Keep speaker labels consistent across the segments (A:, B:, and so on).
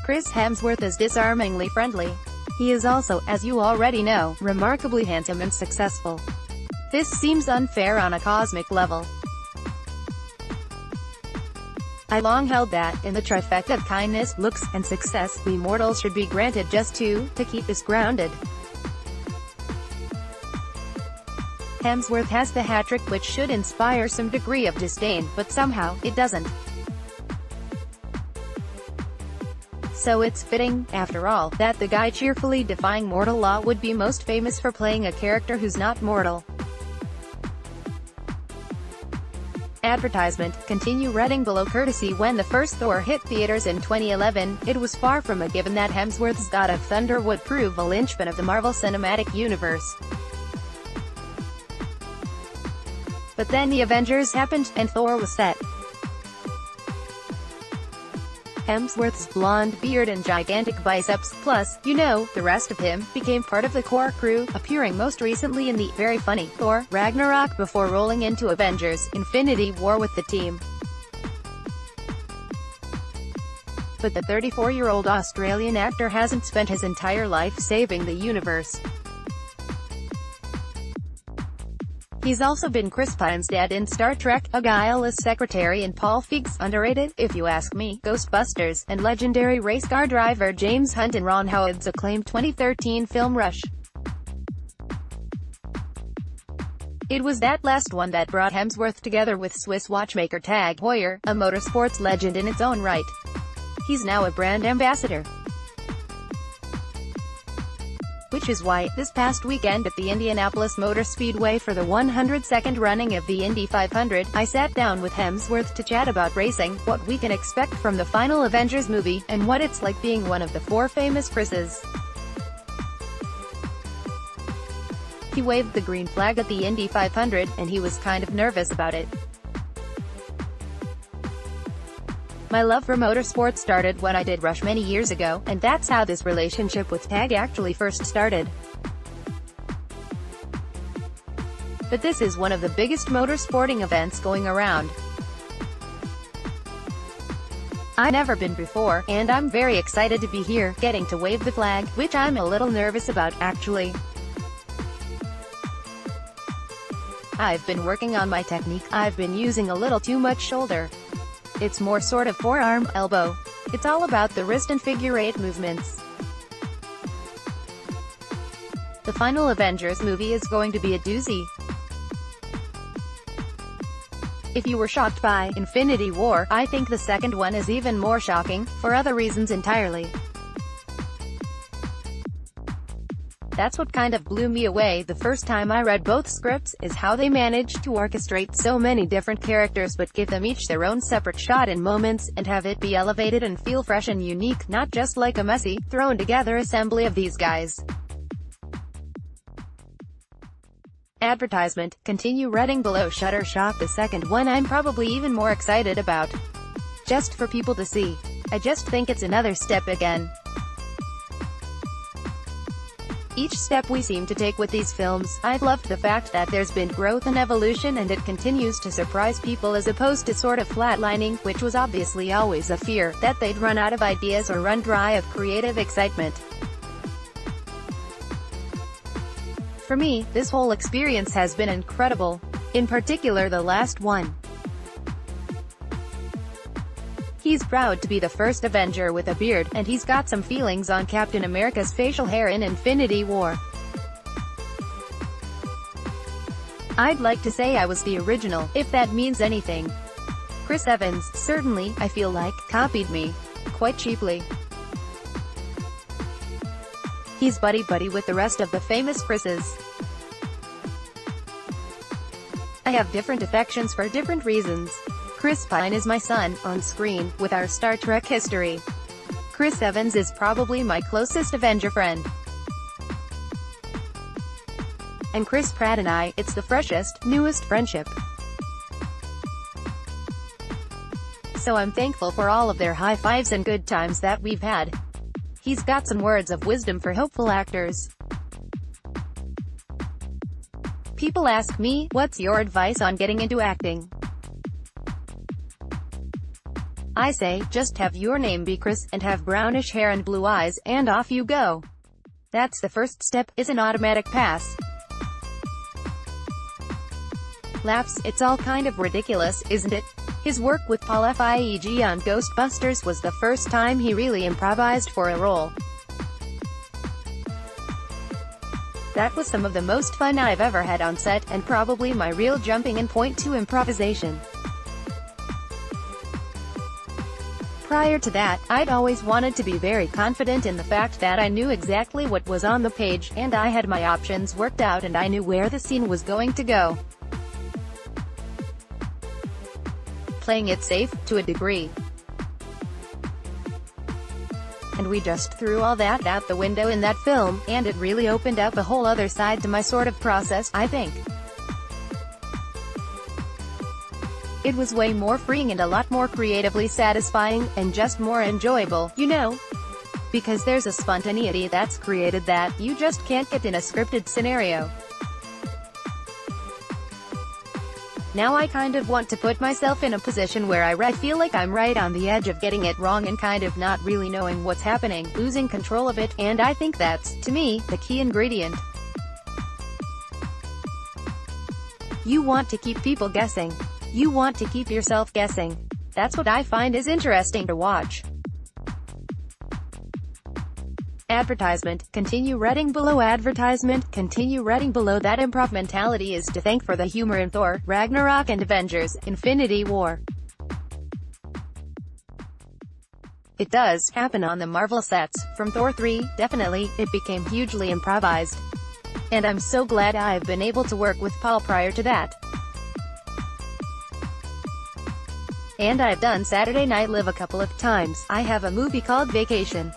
A: Chris Hemsworth is disarmingly friendly. He is also, as you already know, remarkably handsome and successful. This seems unfair on a cosmic level. I long held that, in the trifecta of kindness, looks, and success, we mortals should be granted just two, to keep us grounded. Hemsworth has the hat-trick, which should inspire some degree of disdain, but somehow, it doesn't. So it's fitting, after all, that the guy cheerfully defying mortal law would be most famous for playing a character who's not mortal. Advertisement, continue reading below. Courtesy. When the first Thor hit theaters in 2011, it was far from a given that Hemsworth's God of Thunder would prove a linchpin of the Marvel Cinematic Universe. But then the Avengers happened, and Thor was set. Hemsworth's blonde beard and gigantic biceps, plus, you know, the rest of him, became part of the core crew, appearing most recently in the very funny Thor: Ragnarok before rolling into Avengers: Infinity War with the team. But the 34-year-old Australian actor hasn't spent his entire life saving the universe. He's also been Chris Pine's dad in Star Trek, a guileless secretary in Paul Feig's underrated, if you ask me, Ghostbusters, and legendary race car driver James Hunt in Ron Howard's acclaimed 2013 film Rush. It was that last one that brought Hemsworth together with Swiss watchmaker Tag Heuer, a motorsports legend in its own right. He's now a brand ambassador. Which is why, this past weekend at the Indianapolis Motor Speedway for the 102nd running of the Indy 500, I sat down with Hemsworth to chat about racing, what we can expect from the final Avengers movie, and what it's like being one of the four famous Chris's. He waved the green flag at the Indy 500, and he was kind of nervous about it. My love for motorsports started when I did Rush many years ago, and that's how this relationship with Tag actually first started. But this is one of the biggest motorsporting events going around. I've never been before, and I'm very excited to be here, getting to wave the flag, which I'm a little nervous about, actually. I've been working on my technique. I've been using a little too much shoulder. It's more sort of forearm, elbow. It's all about the wrist and figure eight movements. The final Avengers movie is going to be a doozy. If you were shocked by Infinity War, I think the second one is even more shocking, for other reasons entirely. That's what kind of blew me away the first time I read both scripts, is how they managed to orchestrate so many different characters but give them each their own separate shot in moments, and have it be elevated and feel fresh and unique, not just like a messy, thrown together assembly of these guys. Advertisement, continue reading below. Shutterstock. The second one I'm probably even more excited about. Just for people to see. I just think it's another step again. Each step we seem to take with these films, I've loved the fact that there's been growth and evolution, and it continues to surprise people as opposed to sort of flatlining, which was obviously always a fear, that they'd run out of ideas or run dry of creative excitement. For me, this whole experience has been incredible. In particular the last one. He's proud to be the first Avenger with a beard, and he's got some feelings on Captain America's facial hair in Infinity War. I'd like to say I was the original, if that means anything. Chris Evans, certainly, I feel like, copied me. Quite cheaply. He's buddy-buddy with the rest of the famous Chris's. I have different affections for different reasons. Chris Pine is my son, on screen, with our Star Trek history. Chris Evans is probably my closest Avenger friend. And Chris Pratt and I, it's the freshest, newest friendship. So I'm thankful for all of their high fives and good times that we've had. He's got some words of wisdom for hopeful actors. People ask me, what's your advice on getting into acting? I say, just have your name be Chris, and have brownish hair and blue eyes, and off you go. That's the first step, is an automatic pass. Laughs, it's all kind of ridiculous, isn't it? His work with Paul Feig on Ghostbusters was the first time he really improvised for a role. That was some of the most fun I've ever had on set, and probably my real jumping-in point to improvisation. Prior to that, I'd always wanted to be very confident in the fact that I knew exactly what was on the page, and I had my options worked out and I knew where the scene was going to go. Playing it safe, to a degree. And we just threw all that out the window in that film, and it really opened up a whole other side to my sort of process, I think. It was way more freeing and a lot more creatively satisfying, and just more enjoyable, you know? Because there's a spontaneity that's created that you just can't get in a scripted scenario. Now I kind of want to put myself in a position where I feel like I'm right on the edge of getting it wrong and kind of not really knowing what's happening, losing control of it, and I think that's, to me, the key ingredient. You want to keep people guessing. You want to keep yourself guessing. That's what I find is interesting to watch. Advertisement, continue reading below. Advertisement, continue reading below. That improv mentality is to thank for the humor in Thor, Ragnarok and Avengers, Infinity War. It does happen on the Marvel sets. From Thor 3, definitely, it became hugely improvised. And I'm so glad I've been able to work with Paul prior to that. And I've done Saturday Night Live a couple of times. I have a movie called Vacation.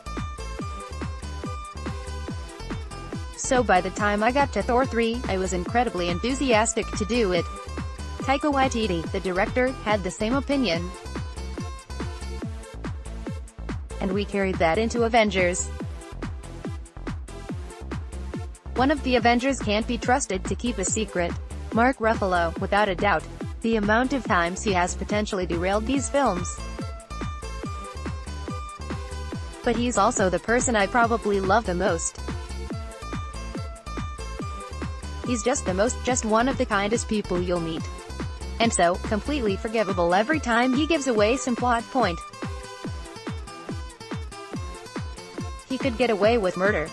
A: So by the time I got to Thor 3, I was incredibly enthusiastic to do it. Taika Waititi, the director, had the same opinion. And we carried that into Avengers. One of the Avengers can't be trusted to keep a secret. Mark Ruffalo, without a doubt. The amount of times he has potentially derailed these films. But he's also the person I probably love the most. He's just one of the kindest people you'll meet. And so, completely forgivable every time he gives away some plot point. He could get away with murder.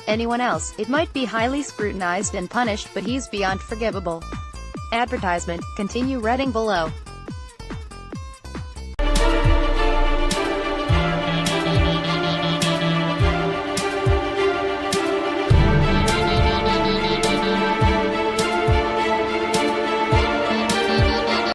A: Anyone else, it might be highly scrutinized and punished, but he's beyond forgivable. Advertisement, continue reading below.